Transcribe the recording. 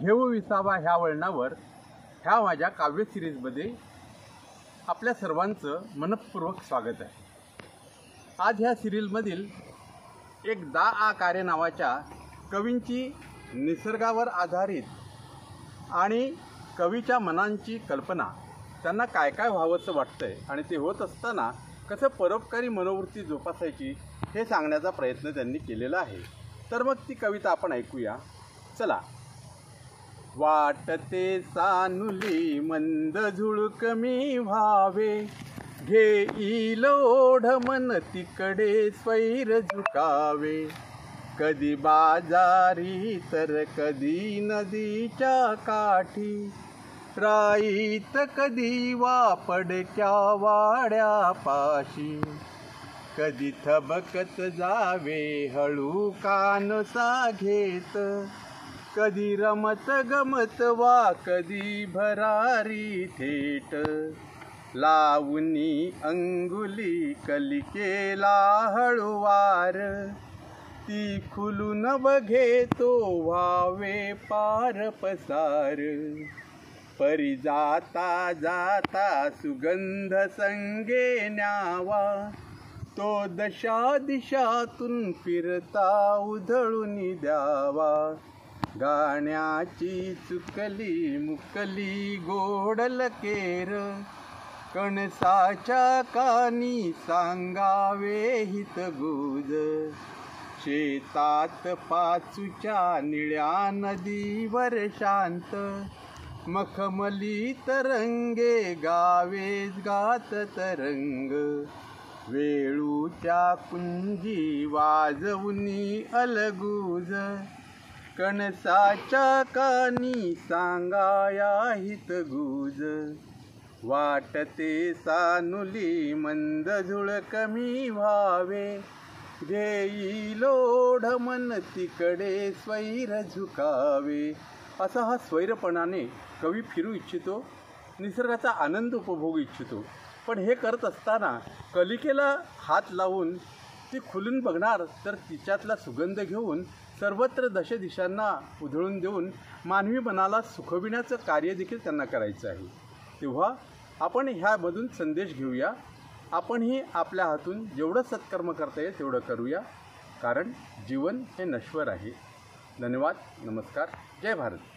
घेऊ विसावा ह्या वळणावर ह्या माझ्या काव्य सिरीजमध्ये आपल्या सर्वांचं मनपूर्वक स्वागत आहे। आज ह्या सिरीजमधील एक दा आ कार्य नावाच्या कवींची निसर्गावर आधारित आणि कवीच्या मनांची कल्पना, त्यांना काय काय व्हावंसं वाटतंय आणि ते होत असताना कसं परोपकारी मनोवृत्ती जोपासायची हे सांगण्याचा प्रयत्न त्यांनी केलेला आहे। तर मग ती कविता आपण ऐकूया, चला। वाटते सानुली मंद झुळक मी व्हावे, घेईल ओढ मन तिकडे स्वैर झुकावे, कधी बाजारी तर कधी नदीच्या काठी, राईत कधी वापडक्या वाड्यापाशी, कधी थबकत जावे हळू कानसा घेत, कधी रमत गमत वा कधी भरारी थेट, लावणी अंगुली कलिकेला हळुवार, ती खुलून बघे तो व्हावे पार पसार, परी जाता जाता सुगंध संगे न्यावा, तो दशा दिशातून फिरता उधळून द्यावा, गाण्याची चुकली मुकली गोडल केर, कणसाच्या कानी सांगावे हित गुज, शेतात पाचूच्या निळ्या नदीवर शांत, मखमली तरंगे गावे गात तरंग, वेळूच्या कुंजी वाजवुनी अलगूज, कणसाच्या कानी सांगाया हित गुज, वाटते सानुली मंद झुळक मी व्हावे, घेईल ओढ मन तिकडे स्वैर झुकावे। असा हा स्वैरपणाने कवी फिरू इच्छितो, निसर्गाचा आनंद उपभोगू इच्छितो। पण हे करत असताना कलिकेला हात लावून ती खुलून बघणार, तर तिच्यातला सुगंध घेऊन सर्वत्र दशदिशांना उधळून देऊन मानवी मनाला सुखविण्याचं कार्य देखील त्यांना करायचं आहे। तेव्हा आपण ह्यामधून संदेश घेऊया, आपणही आपल्या हातून जेवढं सत्कर्म करता येईल तेवढं करूया, कारण जीवन हे नश्वर आहे। धन्यवाद, नमस्कार, जय भारत।